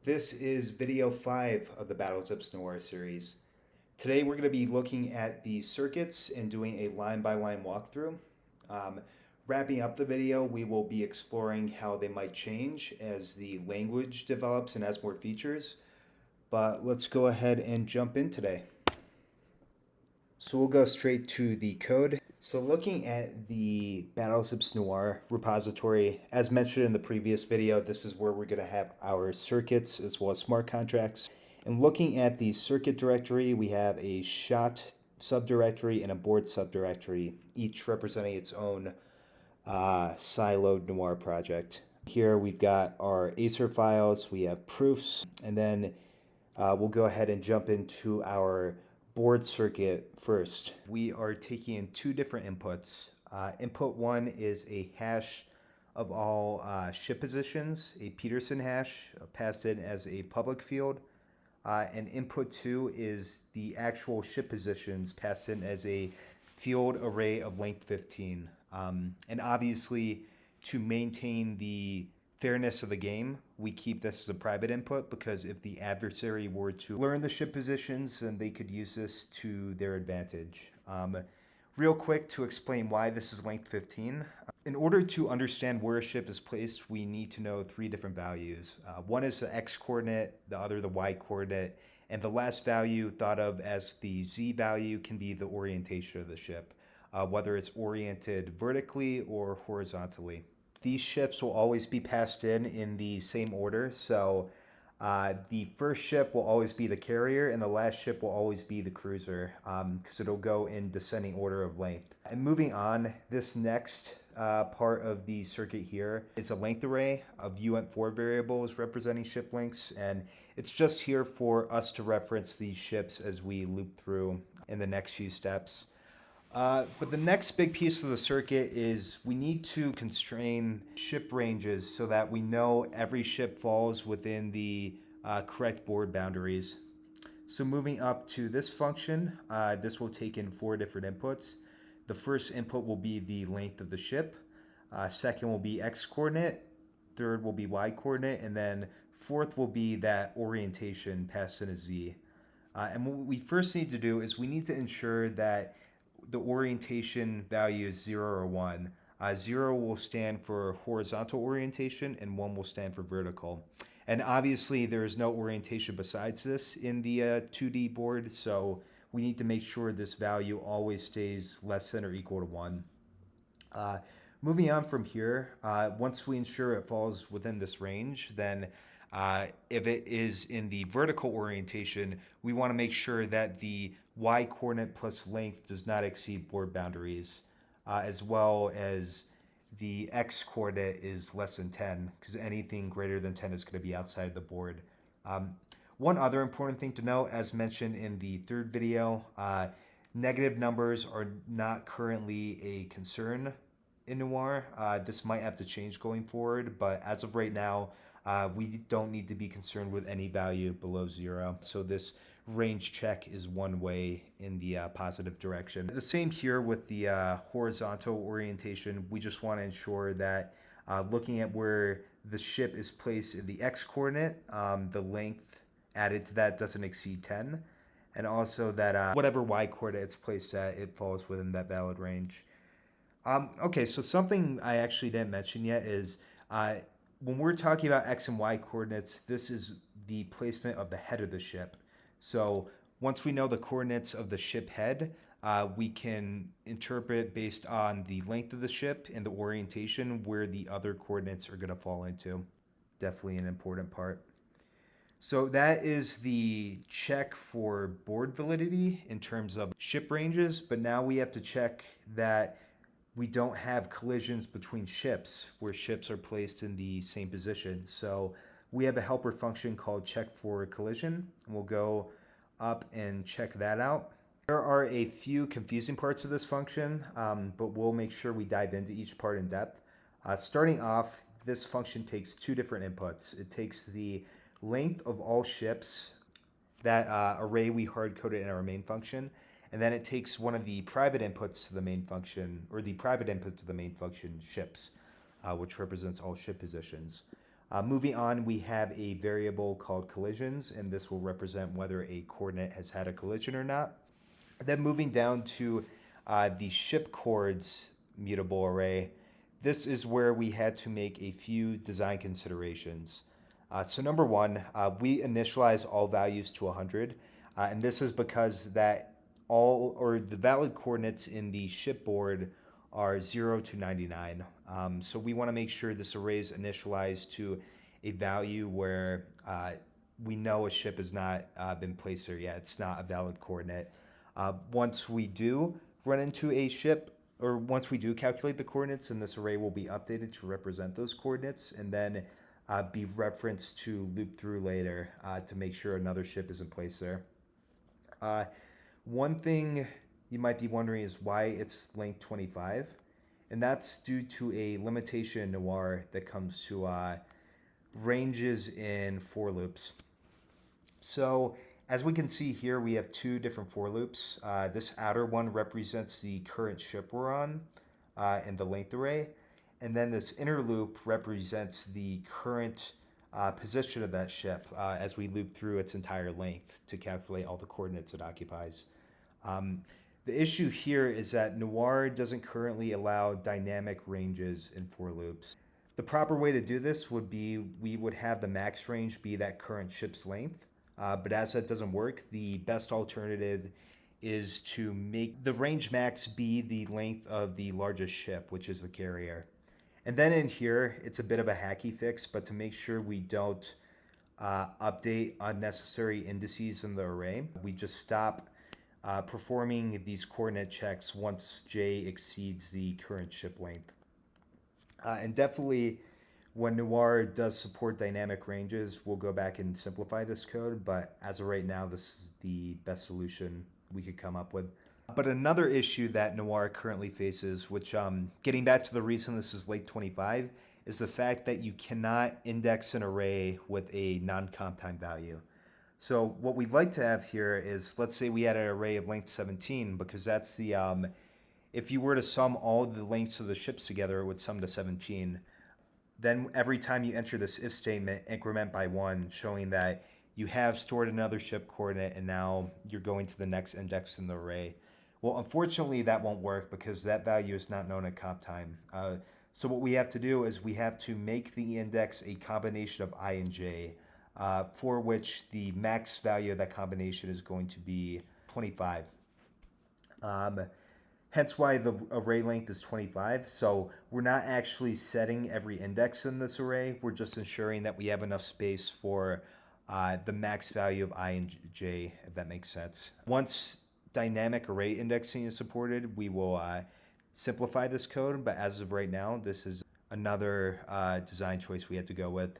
This is video 5 of the BattleZips-Noir series. Today we're going to be looking at the circuits and doing a line-by-line walkthrough. Um, Wrapping up the video, we will be exploring how they might change as the language develops and has more features. But let's go ahead and jump in today. So we'll go straight to the code. So looking at the BattleZips-Noir repository, as mentioned in the previous video, this is where we're going to have our circuits as well as smart contracts. And looking at the circuit directory, we have a shot subdirectory and a board subdirectory, each representing its own siloed Noir project. Here we've got our Acer files, we have proofs, and then we'll go ahead and jump into our board circuit first. We are taking in two different inputs. Input 1 is a hash of all ship positions, a Peterson hash passed in as a public field. And input 2 is the actual ship positions passed in as a field array of length 15. And obviously, to maintain the fairness of the game, we keep this as a private input because if the adversary were to learn the ship positions, then they could use this to their advantage. Real quick to explain why this is length 15. In order to understand where a ship is placed, we need to know three different values. One is the x coordinate, the other the y coordinate, and the last value thought of as the z value can be the orientation of the ship, whether it's oriented vertically or horizontally. These ships will always be passed in the same order. So the first ship will always be the carrier and the last ship will always be the cruiser because it'll go in descending order of length. And moving on, this next part of the circuit here is a length array of uint4 variables representing ship lengths, and it's just here for us to reference these ships as we loop through in the next few steps. But the next big piece of the circuit is we need to constrain ship ranges so that we know every ship falls within the correct board boundaries. So moving up to this function, this will take in 4 different inputs. The first input will be the length of the ship. Second will be x coordinate. Third will be y coordinate. And then fourth will be that orientation passed in a z. And what we first need to do is we need to ensure that the orientation value is 0 or 1. 0 will stand for horizontal orientation and 1 will stand for vertical. And obviously there is no orientation besides this in the 2D board, so we need to make sure this value always stays less than or equal to 1. Moving on from here, once we ensure it falls within this range, then if it is in the vertical orientation, we want to make sure that the y coordinate plus length does not exceed board boundaries, as well as the x coordinate is less than 10, because anything greater than 10 is going to be outside the board. One other important thing to know, as mentioned in the third video, negative numbers are not currently a concern in Noir. This might have to change going forward, but as of right now, we don't need to be concerned with any value below 0. So this range check is one way in the positive direction. The same here with the horizontal orientation. We just want to ensure that looking at where the ship is placed in the x coordinate, the length added to that doesn't exceed 10. And also that whatever y coordinate it's placed at, it falls within that valid range. Okay, so something I actually didn't mention yet is when we're talking about x and y coordinates, this is the placement of the head of the ship. So once we know the coordinates of the ship head, we can interpret based on the length of the ship and the orientation where the other coordinates are going to fall into. Definitely an important part. So that is the check for board validity in terms of ship ranges, but now we have to check that we don't have collisions between ships where ships are placed in the same position. So we have a helper function called check for collision, and we'll go up and check that out. There are a few confusing parts of this function, but we'll make sure we dive into each part in depth. Starting off, this function takes 2 different inputs. It takes the length of all ships, that array we hard-coded in our main function, and then it takes one of the private inputs to the main function, or the private input to the main function ships, which represents all ship positions. Moving on, we have a variable called collisions, and this will represent whether a coordinate has had a collision or not. Then moving down to the ship chords mutable array, this is where we had to make a few design considerations. So number one, we initialize all values to 100, and this is because that all or the valid coordinates in the shipboard are 0 to 99. So we want to make sure this array is initialized to a value where we know a ship has not been placed there yet. It's not a valid coordinate. Once we do run into a ship, or once we do calculate the coordinates, and this array will be updated to represent those coordinates, and then be referenced to loop through later to make sure another ship is in place there. One thing you might be wondering is why it's length 25, and that's due to a limitation in Noir that comes to ranges in for loops. So as we can see here, we have two different for loops. This outer one represents the current ship we're on in the length array, and then this inner loop represents the current position of that ship as we loop through its entire length to calculate all the coordinates it occupies. The issue here is that Noir doesn't currently allow dynamic ranges in for loops. The proper way to do this would be we would have the max range be that current ship's length, but as that doesn't work, the best alternative is to make the range max be the length of the largest ship, which is the carrier. And then in here, it's a bit of a hacky fix, but to make sure we don't update unnecessary indices in the array, we just stop performing these coordinate checks once j exceeds the current ship length. And definitely when Noir does support dynamic ranges, we'll go back and simplify this code, but as of right now, this is the best solution we could come up with. But another issue that Noir currently faces, which getting back to the reason this is late 25, is the fact that you cannot index an array with a non-comp time value. So what we'd like to have here is, let's say we had an array of length 17, because that's the, if you were to sum all the lengths of the ships together, it would sum to 17. Then every time you enter this if statement, increment by 1, showing that you have stored another ship coordinate and now you're going to the next index in the array. Well, unfortunately, that won't work because that value is not known at comp time. So what we have to do is we have to make the index a combination of I and j, for which the max value of that combination is going to be 25. Hence why the array length is 25. So we're not actually setting every index in this array. We're just ensuring that we have enough space for the max value of I and j, if that makes sense. Once dynamic array indexing is supported, we will simplify this code, but as of right now, this is another design choice we had to go with.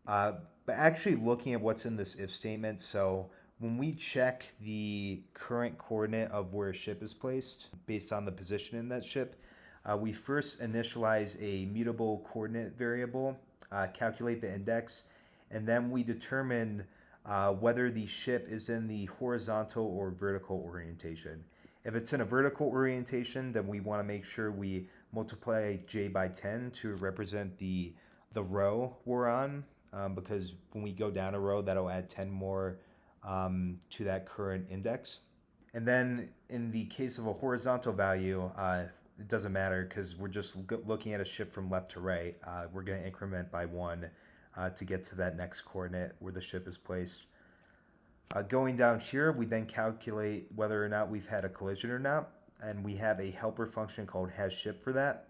But actually looking at what's in this if statement, so when we check the current coordinate of where a ship is placed based on the position in that ship, we first initialize a mutable coordinate variable, calculate the index, and then we determine whether the ship is in the horizontal or vertical orientation. If it's in a vertical orientation, then we want to make sure we multiply j by 10 to represent the row we're on, because when we go down a row, that'll add 10 more to that current index. And then in the case of a horizontal value, it doesn't matter because we're just looking at a ship from left to right. We're going to increment by 1 to get to that next coordinate where the ship is placed. Going down here, we then calculate whether or not we've had a collision or not, and we have a helper function called hasShip for that.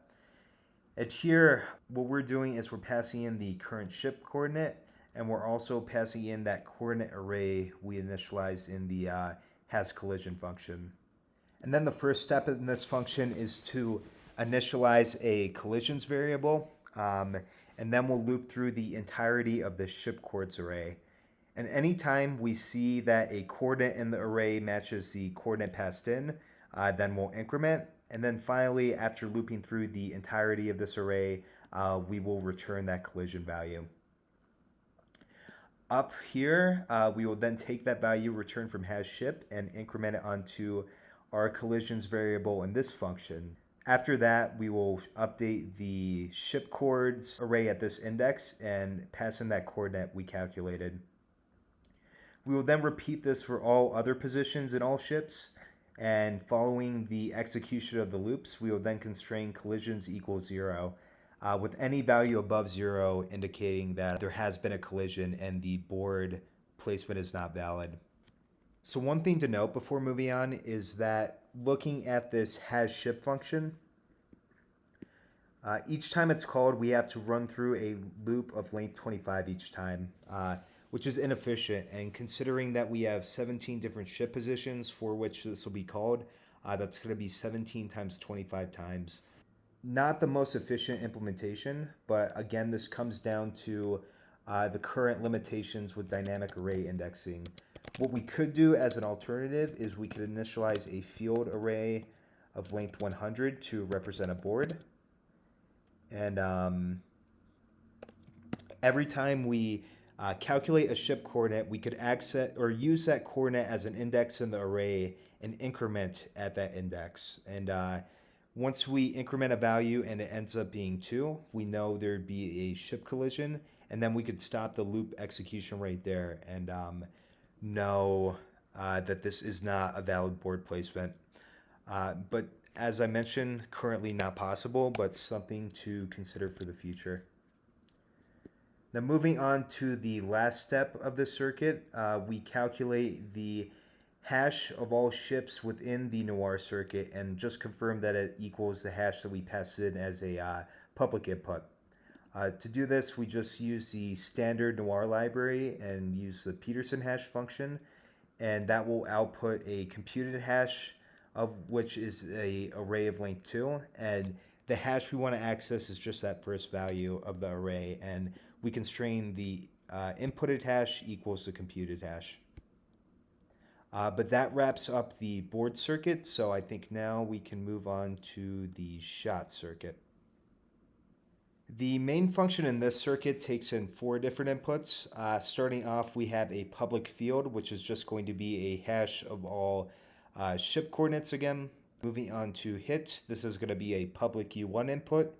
And here, what we're doing is we're passing in the current ship coordinate, and we're also passing in that coordinate array we initialized in the hasCollision function. And then the first step in this function is to initialize a collisions variable, and then we'll loop through the entirety of the ship coords array. And anytime we see that a coordinate in the array matches the coordinate passed in, then we'll increment. And then finally, after looping through the entirety of this array, we will return that collision value. Up here, we will then take that value returned from hasShip and increment it onto our collisions variable in this function. After that, we will update the ship chords array at this index and pass in that coordinate we calculated. We will then repeat this for all other positions in all ships, and following the execution of the loops, we will then constrain collisions equals 0, with any value above 0 indicating that there has been a collision and the board placement is not valid. So one thing to note before moving on is that looking at this hasShip function, each time it's called, we have to run through a loop of length 25 each time, which is inefficient. And considering that we have 17 different ship positions for which this will be called, that's going to be 17 times 25 times. Not the most efficient implementation, but again, this comes down to the current limitations with dynamic array indexing. What we could do as an alternative is we could initialize a field array of length 100 to represent a board. And every time we calculate a ship coordinate, we could access or use that coordinate as an index in the array and increment at that index. And once we increment a value and it ends up being 2, we know there'd be a ship collision, and then we could stop the loop execution right there and know that this is not a valid board placement. But as I mentioned, currently not possible, but something to consider for the future. Now moving on to the last step of the circuit, we calculate the hash of all ships within the Noir circuit and just confirm that it equals the hash that we passed in as a public input. To do this, we just use the standard Noir library and use the Peterson hash function, and that will output a computed hash of which is a array of length 2, and the hash we want to access is just that first value of the array, and we constrain the inputted hash equals the computed hash. But that wraps up the board circuit, so I think now we can move on to the shot circuit. The main function in this circuit takes in 4 different inputs. Starting off, we have a public field, which is just going to be a hash of all ship coordinates again. Moving on to hit, this is going to be a public U1 input,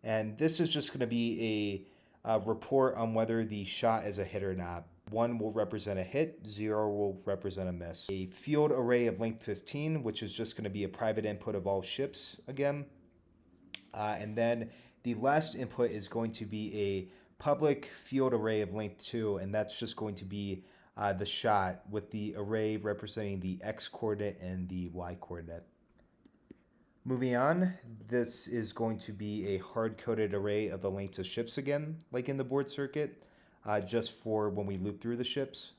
and this is just going to be a report on whether the shot is a hit or not. 1 will represent a hit, 0 will represent a miss. A field array of length 15, which is just going to be a private input of all ships again. And then the last input is going to be a public field array of length 2, and that's just going to be the shot with the array representing the x coordinate and the y coordinate. Moving on, this is going to be a hard-coded array of the lengths of ships again, like in the board circuit, just for when we loop through the ships.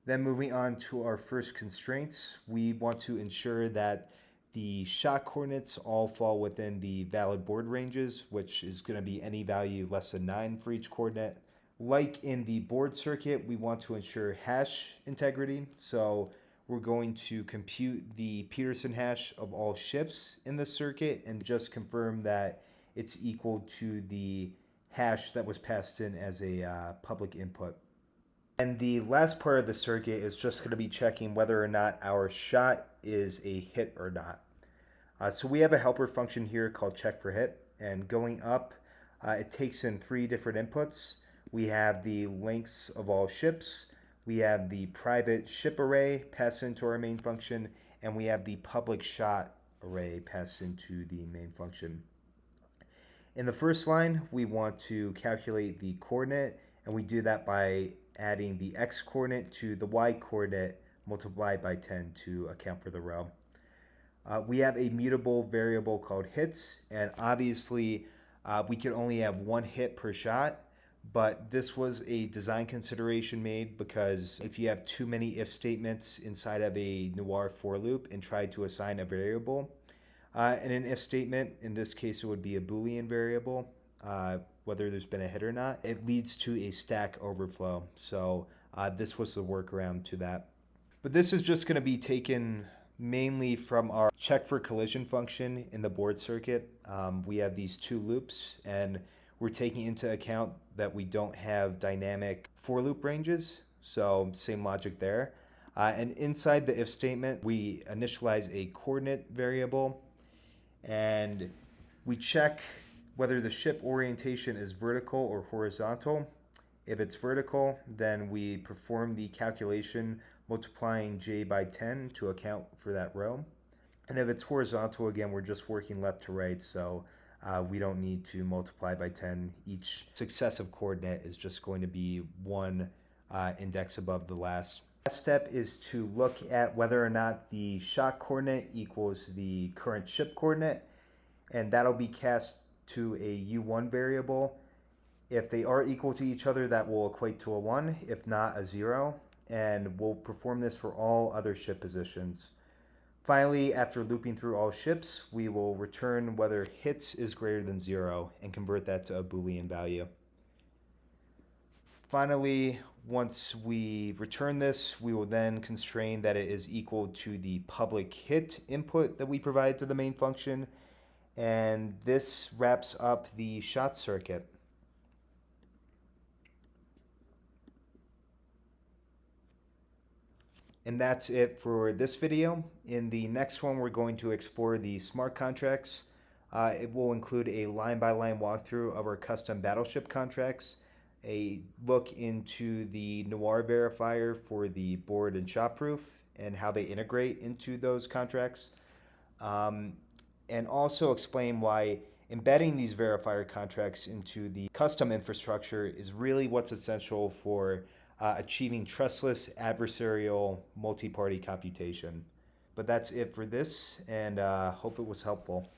Then moving on to our first constraints, we want to ensure that the shot coordinates all fall within the valid board ranges, which is going to be any value less than 9 for each coordinate. Like in the board circuit, we want to ensure hash integrity, so we're going to compute the Peterson hash of all ships in the circuit and just confirm that it's equal to the hash that was passed in as a public input. And the last part of the circuit is just going to be checking whether or not our shot is a hit or not. So we have a helper function here called check for hit, and going up, it takes in 3 different inputs. We have the lengths of all ships, we have the private ship array passed into our main function, and we have the public shot array passed into the main function. In the first line, we want to calculate the coordinate, and we do that by adding the x coordinate to the y coordinate multiplied by 10 to account for the row. We have a mutable variable called hits, and obviously we can only have 1 hit per shot, but this was a design consideration made because if you have too many if statements inside of a Noir for loop and try to assign a variable in an if statement, in this case it would be a Boolean variable, whether there's been a hit or not, it leads to a stack overflow. So this was the workaround to that. But this is just going to be taken mainly from our check for collision function in the board circuit. We have these 2 loops, and we're taking into account that we don't have dynamic for loop ranges, so same logic there. And inside the if statement, we initialize a coordinate variable, and we check whether the ship orientation is vertical or horizontal. If it's vertical, then we perform the calculation multiplying j by 10 to account for that row. And if it's horizontal, again, we're just working left to right, so we don't need to multiply by 10. Each successive coordinate is just going to be one index above the last. Last step is to look at whether or not the shot coordinate equals the current ship coordinate, and that'll be cast to a U1 variable. If they are equal to each other, that will equate to a 1, if not a 0, and we'll perform this for all other ship positions. Finally, after looping through all ships, we will return whether hits is greater than 0 and convert that to a Boolean value. Finally, once we return this, we will then constrain that it is equal to the public hit input that we provided to the main function, and this wraps up the shot circuit. And that's it for this video. In the next one, we're going to explore the smart contracts. It will include a line-by-line walkthrough of our custom battleship contracts, a look into the Noir verifier for the board and shot proof and how they integrate into those contracts, and also explain why embedding these verifier contracts into the custom infrastructure is really what's essential for achieving trustless adversarial multi-party computation. But that's it for this, and hope it was helpful.